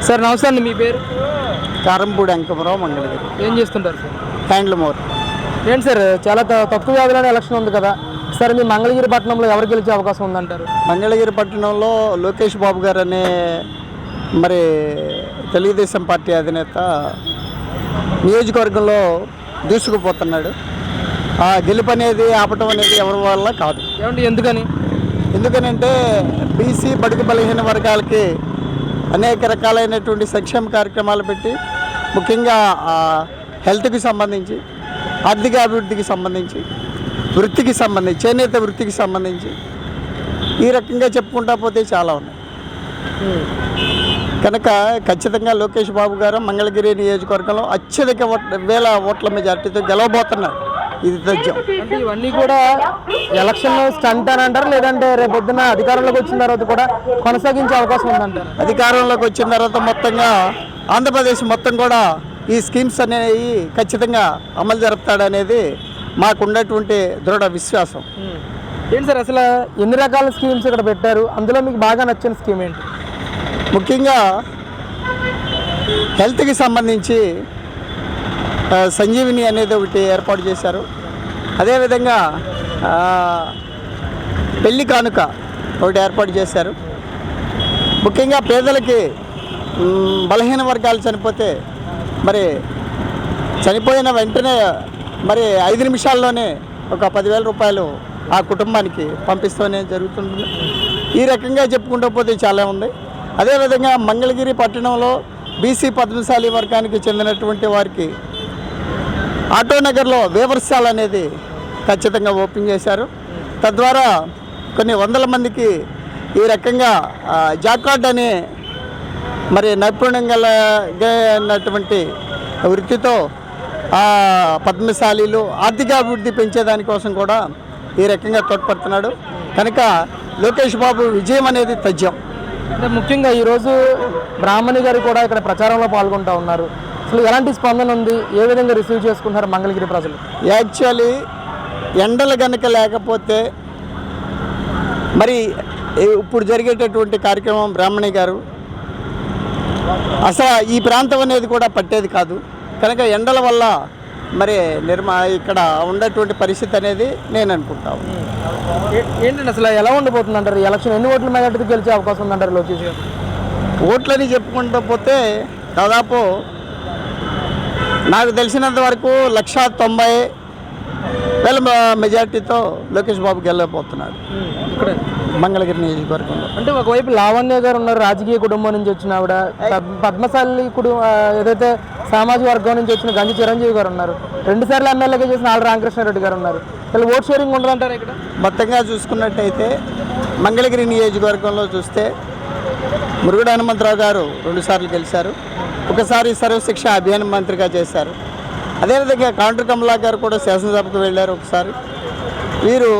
Sir నమస్తే అండి, మీ పేరు? కారంపూడి అంకమరావు, మంగళగిరి. ఏం చేస్తుంటారు సార్? హ్యాండ్లూమోర్. ఏంటి సార్, చాలా తక్కువ వ్యవధిలోనే ఎలక్షన్ ఉంది కదా సార్, మీ మంగళగిరి పట్టణంలో ఎవరు గెలిచే అవకాశం ఉందంటారు? మంగళగిరి పట్టణంలో లోకేష్ బాబు గారు అనే మరి తెలుగుదేశం పార్టీ అధినేత నియోజకవర్గంలో దూసుకుపోతున్నాడు. ఆ గెలుపు అనేది ఆపటం అనేది ఎవరి వల్ల కాదు. ఏమండి, ఎందుకని? ఎందుకనంటే బీసీ బడుగు బలహీన వర్గాలకి అనేక రకాలైనటువంటి సంక్షేమ కార్యక్రమాలు పెట్టి, ముఖ్యంగా హెల్త్కి సంబంధించి, ఆర్థిక అభివృద్ధికి సంబంధించి, వృత్తికి సంబంధించి, చేనేత వృత్తికి సంబంధించి ఈ రకంగా చెప్పుకుంటా పోతే చాలా ఉన్నాయి. కనుక ఖచ్చితంగా లోకేష్ బాబు గారు మంగళగిరి నియోజకవర్గంలో అత్యధిక వేల ఓట్ల మెజార్టీతో గెలవబోతున్నారు. ఇది తథ్యం. అంటే ఇవన్నీ కూడా ఎలక్షన్ స్టంట్ అని అంటారు, లేదంటే రేపు పొద్దున్న అధికారంలోకి వచ్చిన తర్వాత కూడా కొనసాగించే అవకాశం ఉందంటారు? అధికారంలోకి వచ్చిన తర్వాత మొత్తంగా ఆంధ్రప్రదేశ్ మొత్తం కూడా ఈ స్కీమ్స్ అనేవి ఖచ్చితంగా అమలు జరుపుతాడనేది మాకున్నటువంటి దృఢ విశ్వాసం. ఏంటి సార్, అసలు ఎన్ని రకాల స్కీమ్స్ ఇక్కడ పెట్టారు? అందులో మీకు బాగా నచ్చిన స్కీమ్ ఏంటి? ముఖ్యంగా హెల్త్కి సంబంధించి సంజీవిని అనేది ఒకటి ఏర్పాటు చేశారు. అదేవిధంగా పెళ్లి కానుక ఒకటి ఏర్పాటు చేశారు. ముఖ్యంగా పేదలకి, బలహీన వర్గాలు చనిపోతే మరి చనిపోయిన వెంటనే మరి 5 నిమిషాల్లోనే ఒక 10,000 రూపాయలు ఆ కుటుంబానికి పంపిస్తూనే జరుగుతుంది. ఈ రకంగా చెప్పుకుంటూ పోతే చాలా ఉంది. అదేవిధంగా మంగళగిరి పట్టణంలో బీసీ పద్మశాలి వర్గానికి చెందినటువంటి వారికి ఆటోనగర్లో వేవర్శాల అనేది ఖచ్చితంగా ఓపెన్ చేశారు. తద్వారా కొన్ని వందల మందికి ఈ రకంగా జాకార్డ్ అనే మరి నైపుణ్యం కలిగినటువంటి వృత్తితో పద్మశాలీలు ఆర్థిక అభివృద్ధి పెంచేదానికోసం కూడా ఈ రకంగా తోడ్పడుతున్నాడు. కనుక లోకేష్ బాబు విజయం అనేది తథ్యం. అంటే ముఖ్యంగా ఈరోజు బ్రాహ్మణి గారు కూడా ఇక్కడ ప్రచారంలో పాల్గొంటూ ఉన్నారు. అసలు ఎలాంటి స్పందన ఉంది? ఏ విధంగా రిసీవ్ చేసుకుంటున్నారు మంగళగిరి ప్రజలు? యాక్చువల్లీ ఎండలు కనుక లేకపోతే మరి ఇప్పుడు జరిగేటటువంటి కార్యక్రమం బ్రాహ్మణి గారు అసలు ఈ ప్రాంతం అనేది కూడా పట్టేది కాదు. కనుక ఎండల వల్ల మరి ఇక్కడ ఉన్నటువంటి పరిస్థితి అనేది నేను అనుకుంటాను. ఏంటంటే అసలు ఎలా ఉండబోతుంది అంటారు? ఎలక్షన్ ఎన్ని ఓట్ల మెజార్టీతో గెలిచే అవకాశం ఉందంటారు లోకేష్ గారు? ఓట్లని చెప్పుకుంటూ పోతే దాదాపు నాకు తెలిసినంత వరకు 190,000 మెజార్టీతో లోకేష్ బాబు గెలవబోతున్నాడు ఇక్కడ మంగళగిరి నియోజకవర్గంలో. అంటే ఒకవైపు లావణ్య గారు ఉన్నారు, రాజకీయ కుటుంబం నుంచి వచ్చిన ఆవిడ. పద్మశాలి ఏదైతే సామాజిక వర్గం నుంచి వచ్చిన గంజి చిరంజీవి గారు ఉన్నారు. 2 సార్లు ఎమ్మెల్యేగా చేసిన ఆళ్ళ రామకృష్ణారెడ్డి గారు ఉన్నారు. అసలు ఓట్ షేరింగ్ ఉండదంటారు ఇక్కడ? మొత్తంగా చూసుకున్నట్టయితే మంగళగిరి నియోజకవర్గంలో చూస్తే మురుగుడు హనుమంతరావు గారు 2 సార్లు గెలిచారు. ఒకసారి సర్వశిక్ష అభియాన్ మంత్రిగా చేశారు. అదేవిధంగా కాండ్రు కమలా గారు కూడా శాసనసభకు వెళ్ళారు ఒకసారి. వీరు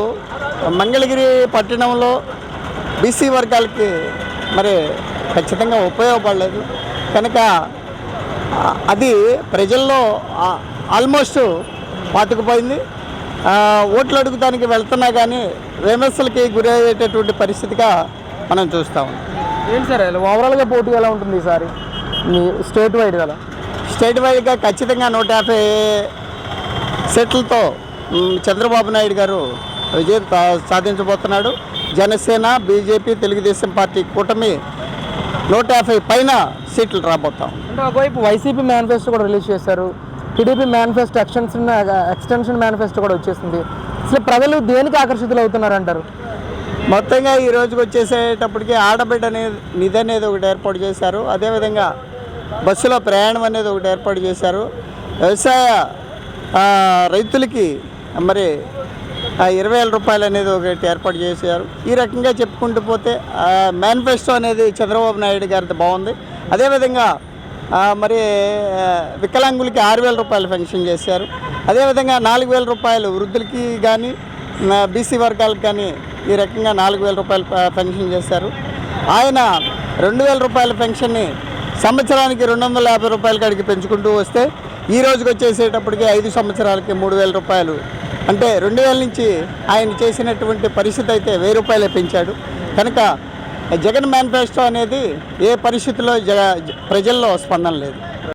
మంగళగిరి పట్టణంలో బీసీ వర్గాలకి మరి ఖచ్చితంగా ఉపయోగపడలేదు. కనుక అది ప్రజల్లో ఆల్మోస్ట్ పాతుకుపోయింది. ఓట్లు అడుగుతానికి వెళ్తున్నా కానీ విమర్శలకి గురి అయ్యేటటువంటి పరిస్థితిగా మనం చూస్తాము. ఏంటి సార్ ఓవరాల్గా పోటీ ఎలా ఉంటుంది ఈసారి స్టేట్ వైడ్ కదా? స్టేట్ వైడ్గా ఖచ్చితంగా 150 సీట్లతో చంద్రబాబు నాయుడు గారు విజయం సాధించబోతున్నాడు. జనసేన, బీజేపీ, తెలుగుదేశం పార్టీ కూటమి 150 పైన సీట్లు రాబోతాం. అంటే ఒకవైపు వైసీపీ మేనిఫెస్టో కూడా రిలీజ్ చేశారు, టీడీపీ మేనిఫెస్టో ఎక్స్టెన్షన్ మేనిఫెస్టో కూడా వచ్చేసింది. అసలు ప్రజలు దేనికి ఆకర్షితులు అవుతున్నారంటారు? మొత్తంగా ఈ రోజుకి వచ్చేసేటప్పటికి ఆడబిడ్డ నిధి అనేది ఒకటి ఏర్పాటు చేశారు. అదేవిధంగా బస్సులో ప్రయాణం అనేది ఒకటి ఏర్పాటు చేశారు. వ్యవసాయ రైతులకి మరి 20,000 రూపాయలు అనేది ఒకటి ఏర్పాటు చేశారు. ఈ రకంగా చెప్పుకుంటూ పోతే మేనిఫెస్టో అనేది చంద్రబాబు నాయుడు గారిది బాగుంది. అదేవిధంగా మరి వికలాంగులకి 6,000 రూపాయలు పెన్షన్ చేశారు. అదేవిధంగా 4,000 రూపాయలు వృద్ధులకి కానీ బీసీ వర్గాలకు కానీ ఈ రకంగా 4,000 రూపాయలు పెన్షన్ చేశారు. ఆయన 2,000 రూపాయల పెన్షన్ని సంవత్సరానికి 250 రూపాయల కాడికి పెంచుకుంటూ వస్తే ఈ రోజుకి వచ్చేసేటప్పటికి 5 సంవత్సరాలకి 3,000 రూపాయలు, అంటే 2,000 నుంచి ఆయన చేసినటువంటి పరిస్థితి అయితే 1,000 రూపాయలే పెంచాడు. కనుక జగన్ మేనిఫెస్టో అనేది ఏ పరిస్థితుల్లో ప్రజల్లో స్పందన లేదు.